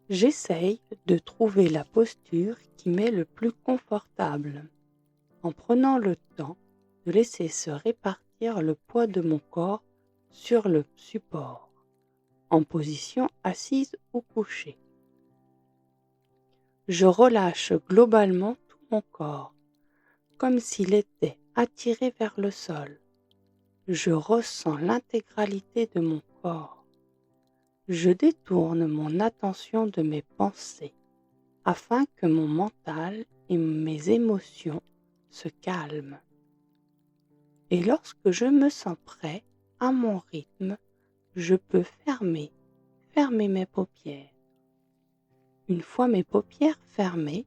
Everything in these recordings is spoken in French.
J'essaye de trouver la posture qui m'est le plus confortable, en prenant le temps de laisser se répartir le poids de mon corps sur le support, en position assise ou couchée. Je relâche globalement tout mon corps, comme s'il était attiré vers le sol. Je ressens l'intégralité de mon corps. Je détourne mon attention de mes pensées afin que mon mental et mes émotions se calment. Et lorsque je me sens prêt, à mon rythme, je peux fermer mes paupières. Une fois mes paupières fermées,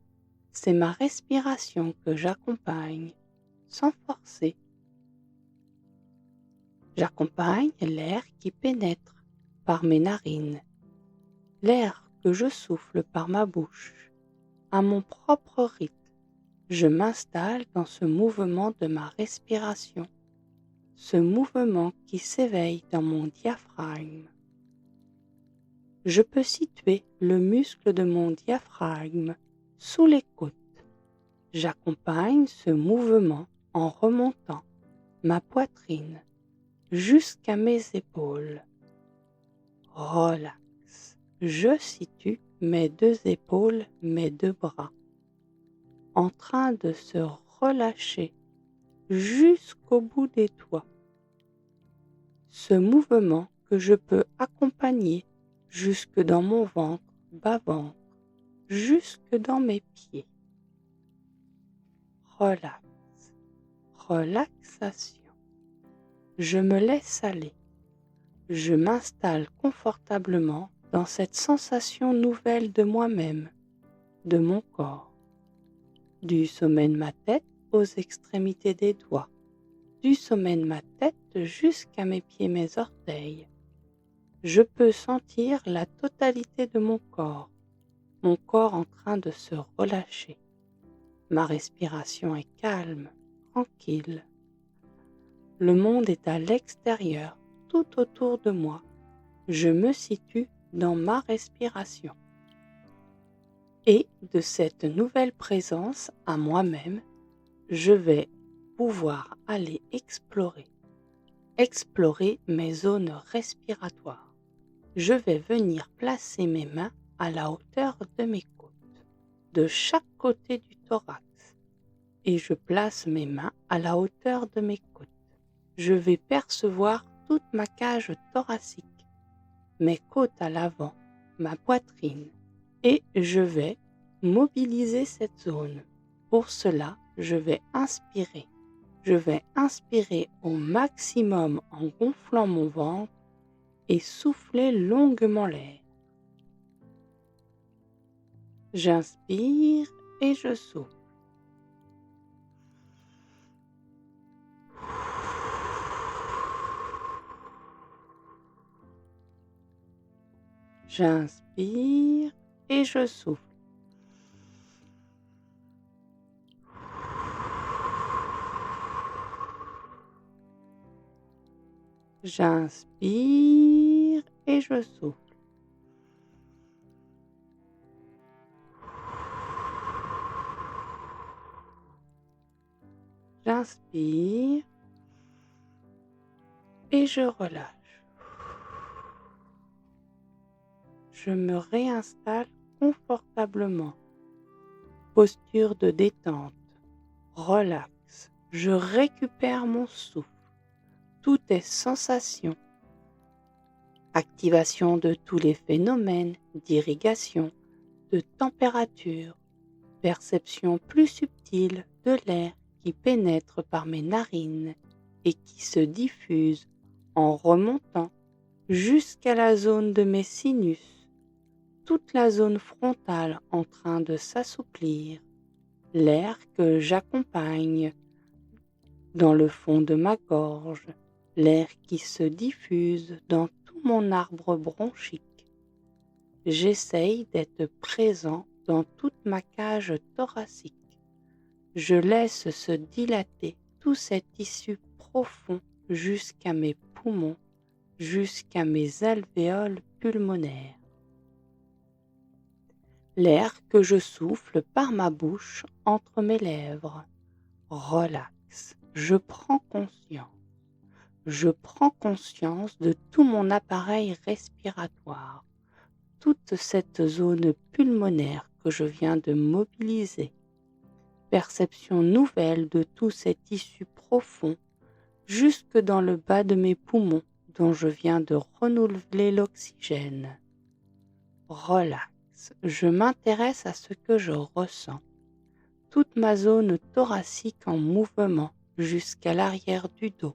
c'est ma respiration que j'accompagne, sans forcer. J'accompagne l'air qui pénètre par mes narines, l'air que je souffle par ma bouche. À mon propre rythme, je m'installe dans ce mouvement de ma respiration, ce mouvement qui s'éveille dans mon diaphragme. Je peux situer le muscle de mon diaphragme sous les côtes. J'accompagne ce mouvement en remontant ma poitrine jusqu'à mes épaules. Relax. Je situe mes deux épaules, mes deux bras, en train de se relâcher jusqu'au bout des doigts. Ce mouvement que je peux accompagner jusque dans mon ventre, bas-ventre, jusque dans mes pieds. Relax. Relaxation. Je me laisse aller. Je m'installe confortablement dans cette sensation nouvelle de moi-même, de mon corps, du sommet de ma tête aux extrémités des doigts, du sommet de ma tête jusqu'à mes pieds, mes orteils. Je peux sentir la totalité de mon corps en train de se relâcher. Ma respiration est calme, tranquille. Le monde est à l'extérieur, tout autour de moi. Je me situe dans ma respiration. Et de cette nouvelle présence à moi-même, je vais pouvoir aller explorer mes zones respiratoires. Je vais venir placer mes mains à la hauteur de mes côtes, de chaque côté du thorax, et je place mes mains à la hauteur de mes côtes. Je vais percevoir toute ma cage thoracique, mes côtes à l'avant, ma poitrine, et je vais mobiliser cette zone. Pour cela, je vais inspirer. Je vais inspirer au maximum en gonflant mon ventre et souffler longuement l'air. J'inspire et je souffle. J'inspire et je souffle. J'inspire et je souffle. J'inspire et je relâche. Je me réinstalle confortablement. Posture de détente. Relax. Je récupère mon souffle. Tout est sensation. Activation de tous les phénomènes d'irrigation, de température, perception plus subtile de l'air qui pénètre par mes narines et qui se diffuse en remontant jusqu'à la zone de mes sinus, toute la zone frontale en train de s'assouplir, l'air que j'accompagne dans le fond de ma gorge, l'air qui se diffuse dans tout mon arbre bronchique. J'essaye d'être présent dans toute ma cage thoracique. Je laisse se dilater tout cet tissu profond jusqu'à mes poumons, jusqu'à mes alvéoles pulmonaires. l'air que je souffle par ma bouche entre mes lèvres. Relax, je prends conscience. Je prends conscience de tout mon appareil respiratoire, toute cette zone pulmonaire que je viens de mobiliser. Perception nouvelle de tous ces tissus profonds jusque dans le bas de mes poumons dont je viens de renouveler l'oxygène. Relax, je m'intéresse à ce que je ressens. Toute ma zone thoracique en mouvement jusqu'à l'arrière du dos.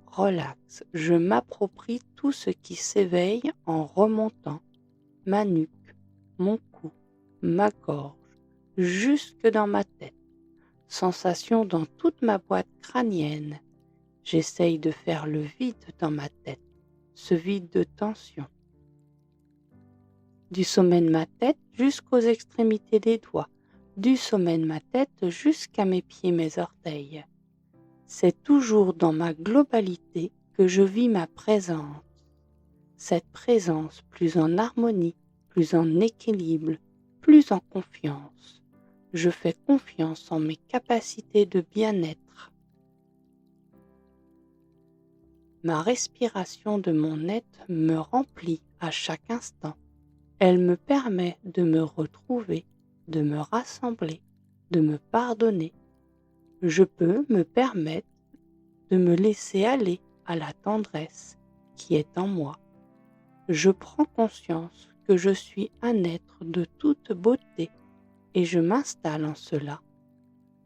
Relax, je m'approprie tout ce qui s'éveille en remontant ma nuque, mon cou, ma gorge, jusque dans ma tête. Sensation dans toute ma boîte crânienne. J'essaye de faire le vide dans ma tête, ce vide de tension. Du sommet de ma tête jusqu'aux extrémités des doigts, du sommet de ma tête jusqu'à mes pieds, mes orteils. C'est toujours dans ma globalité que je vis ma présence. Cette présence plus en harmonie, plus en équilibre, plus en confiance. Je fais confiance en mes capacités de bien-être. Ma respiration de mon être me remplit à chaque instant. Elle me permet de me retrouver, de me rassembler, de me pardonner. Je peux me permettre de me laisser aller à la tendresse qui est en moi. Je prends conscience que je suis un être de toute beauté et je m'installe en cela.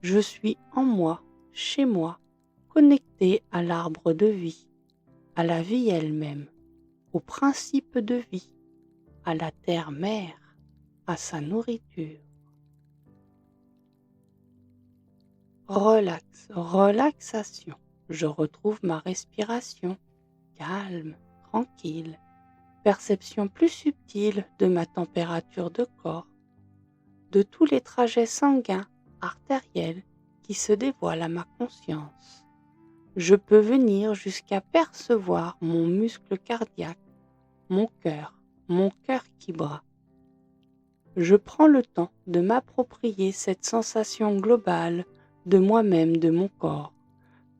Je suis en moi, chez moi, connecté à l'arbre de vie, à la vie elle-même, au principe de vie, à la terre-mère, à sa nourriture. Relax, relaxation. Je retrouve ma respiration, calme, tranquille. Perception plus subtile de ma température de corps, de tous les trajets sanguins, artériels qui se dévoilent à ma conscience. Je peux venir jusqu'à percevoir mon muscle cardiaque, mon cœur qui bat. Je prends le temps de m'approprier cette sensation globale de moi-même, de mon corps,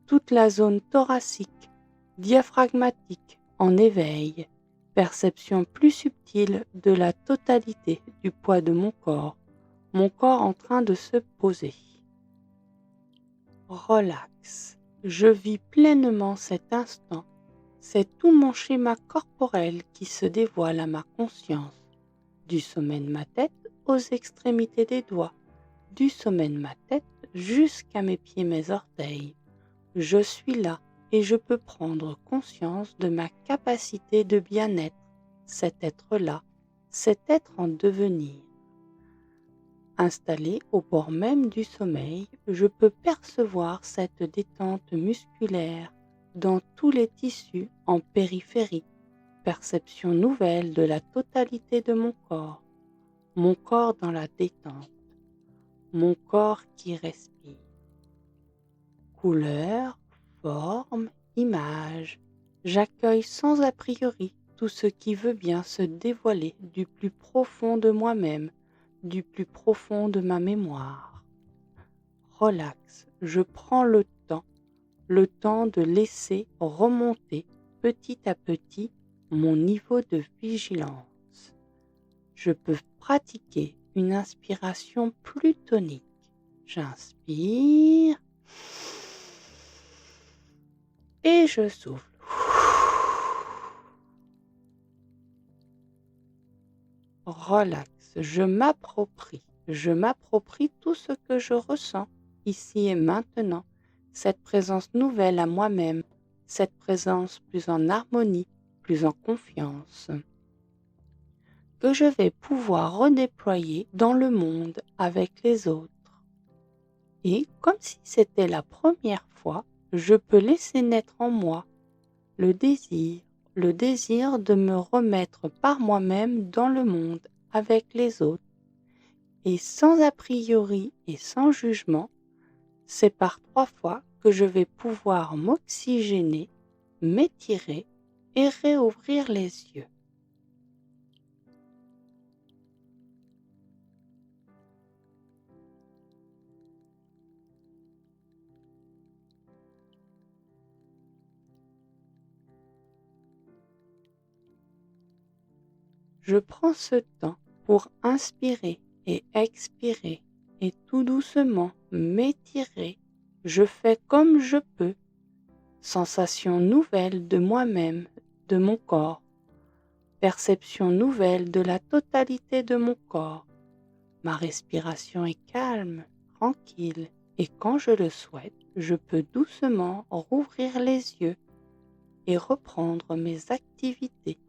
toute la zone thoracique, diaphragmatique en éveil, perception plus subtile de la totalité du poids de mon corps en train de se poser. Relax, je vis pleinement cet instant, c'est tout mon schéma corporel qui se dévoile à ma conscience, du sommet de ma tête aux extrémités des doigts, du sommet de ma tête jusqu'à mes pieds, mes orteils. Je suis là et je peux prendre conscience de ma capacité de bien-être, cet être-là, cet être en devenir. Installé au bord même du sommeil, je peux percevoir cette détente musculaire dans tous les tissus en périphérie, perception nouvelle de la totalité de mon corps dans la détente, mon corps qui respire. Couleur, forme, image, j'accueille sans a priori tout ce qui veut bien se dévoiler du plus profond de moi-même, du plus profond de ma mémoire. Relax, je prends le temps de laisser remonter petit à petit mon niveau de vigilance. Je peux pratiquer une inspiration plus tonique. J'inspire et je souffle. Relax, je m'approprie tout ce que je ressens ici et maintenant, cette présence nouvelle à moi-même, cette présence plus en harmonie, plus en confiance, que je vais pouvoir redéployer dans le monde avec les autres. Et comme si c'était la première fois, je peux laisser naître en moi le désir de me remettre par moi-même dans le monde avec les autres. Et sans a priori et sans jugement, c'est par 3 fois que je vais pouvoir m'oxygéner, m'étirer et réouvrir les yeux. Je prends ce temps pour inspirer et expirer et tout doucement m'étirer. Je fais comme je peux. Sensation nouvelle de moi-même, de mon corps. Perception nouvelle de la totalité de mon corps. Ma respiration est calme, tranquille, et quand je le souhaite, je peux doucement rouvrir les yeux et reprendre mes activités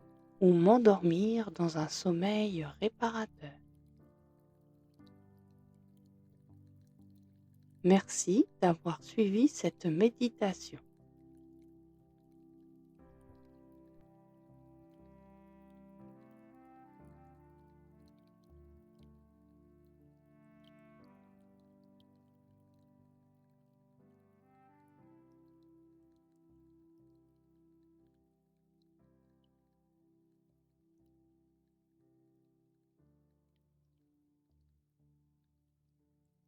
ou m'endormir dans un sommeil réparateur. Merci d'avoir suivi cette méditation.